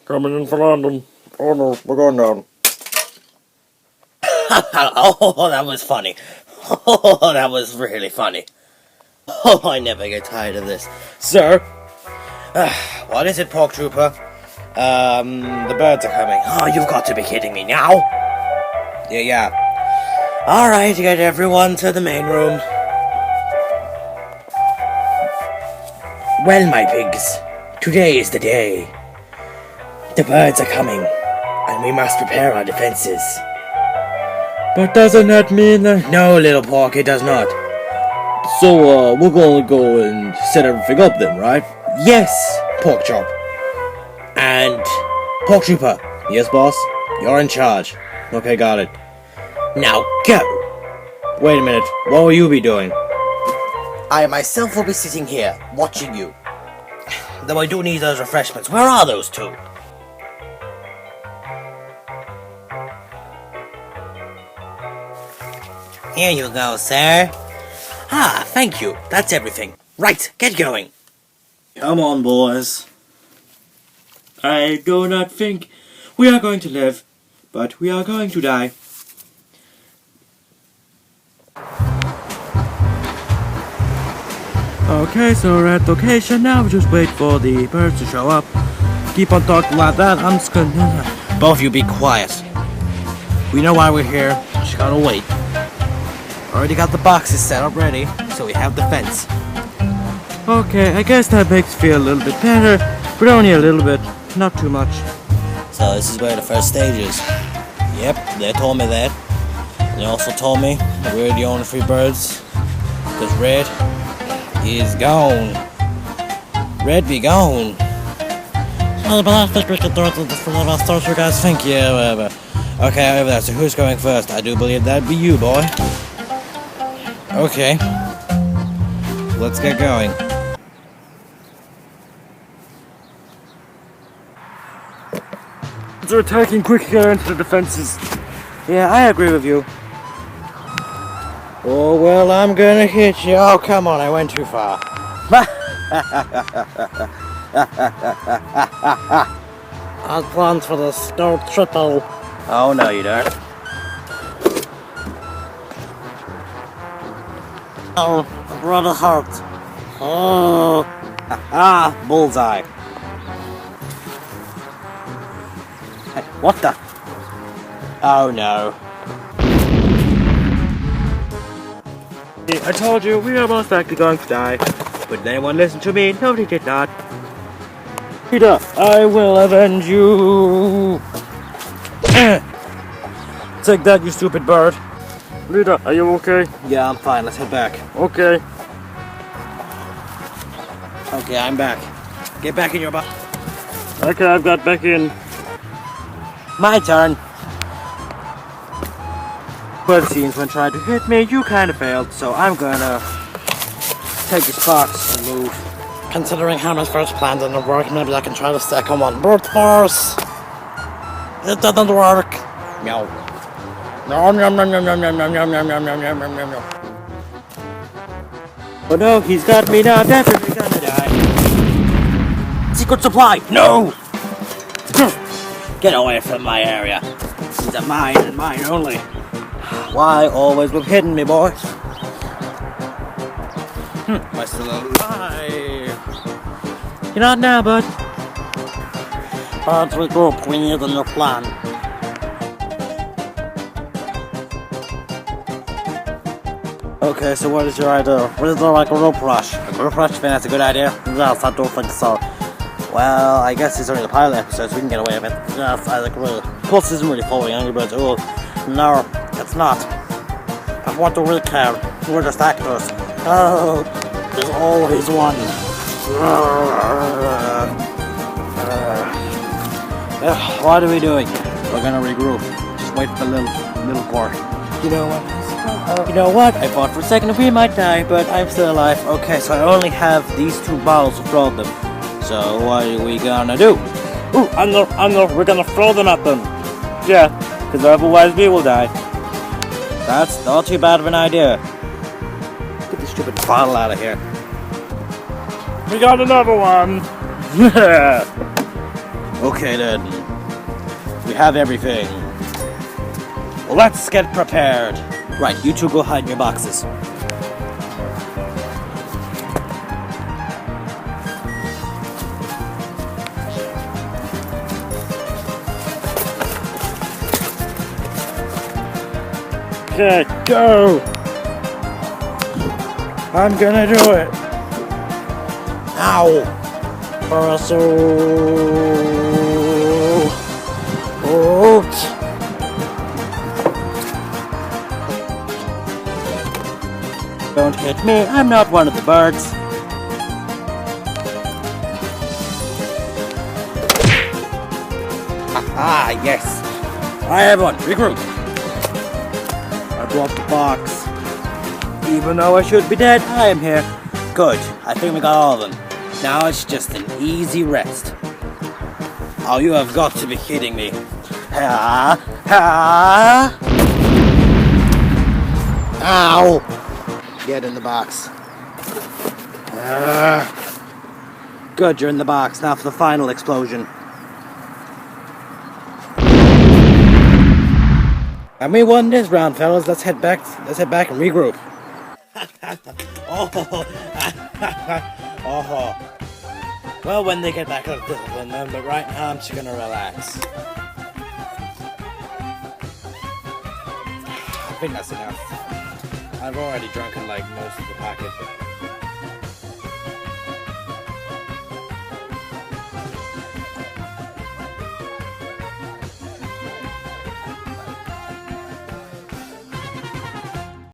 Coming in for London. Oh no, we're going down. Oh, that was funny. Oh, that was really funny. Oh, I never get tired of this. Sir? What is it, Pork Trooper? The birds are coming. Oh, you've got to be kidding me now. Yeah. Alright, get everyone to the main room. Well, my pigs, today is the day. The birds are coming, and we must prepare our defenses. But doesn't that mean that... No, little pork, it does not. So, we're gonna go and set everything up then, right? Yes, Pork Chop. And Pork Trooper. Yes, boss? You're in charge. Okay, got it. Now go! Wait a minute, what will you be doing? I myself will be sitting here, watching you. Though I do need those refreshments. Where are those two? Here you go, sir. Ah, thank you. That's everything. Right, get going. Come on, boys. I do not think we are going to live, but we are going to die. Okay, so we're at location now. We just wait for the birds to show up. Keep on talking like that. I'm just gonna... Both of you be quiet. We know why we're here. Just gotta wait. Already got the boxes set up ready, so we have the fence. Okay, I guess that makes me feel a little bit better, but only a little bit, not too much. So this is where the first stage is. Yep, they told me that. They also told me that we're the only three birds, because Red is gone. Red be gone. Well, but I think we can do it for the rest of you guys think, yeah, whatever. Okay, over there, so who's going first? I do believe that'd be you, boy. Okay. Let's get going. They're attacking quicker into the defenses. Yeah, I agree with you. Oh, well, I'm gonna hit you. Oh, come on, I went too far. I'll plan for the start triple. Oh, no, you don't. Oh, brother heart. Oh, bullseye. Hey, what the? Oh, no. I told you, we are most likely going to die. But did anyone listen to me? Nobody did not. Peter, I will avenge you! Take that, you stupid bird. Rita, are you okay? Yeah, I'm fine. Let's head back. Okay. Okay, I'm back. Get back in your box. Okay, I've got back in. My turn. Well, it seems when trying to hit me, you kind of failed, so I'm gonna take this box and move. Considering how my first plan didn't work, maybe I can try to stack on one brute force. It didn't work. Meow. Nom nom nom nom nom nom nom nom nom nom nom nom nom nom. Oh no, he's got me now, definitely gonna die. Secret supply! No! Get away from my area. These are mine and mine only. Why always with hidden me, boy? Am I still alive? You're not now, bud. Birds regroup, we need a new plan. Okay, so what is your idea? What is there like a rope rush? A rope rush, think that's a good idea? Yes, I don't think so. Well, I guess it's only the pilot episode, so we can get away with it. Yes, I agree. Plus, this isn't really following Angry Birds. Oh, no, it's not. I want to recap. We're just actors. Oh, there's always one. What are we doing? We're gonna regroup. Just wait for the little part. You know what? You know what? I thought for a second we might die, but I'm still alive. Okay, so I only have these two bottles to throw them. So what are we gonna do? Ooh, I know, we're gonna throw them at them. Yeah, because otherwise we will die. That's not too bad of an idea. Get this stupid bottle out of here. We got another one. Okay then. We have everything. Let's get prepared. Right, you two go hide in your boxes. Okay, go! I'm gonna do it! Ow! Oops! Don't hit me, I'm not one of the birds. Ah, yes! Alright everyone, regroup! I brought the box. Even though I should be dead, I am here. Good, I think we got all of them. Now it's just an easy rest. Oh, you have got to be kidding me. Ha! Ha! Ow! Get in the box. Good, you're in the box. Now for the final explosion. And we won this round, fellas. Let's head back and regroup. Oh. Well, when they get back up, discipline them, but right now I'm just gonna relax. I think that's enough. I've already drunken like most of the packet.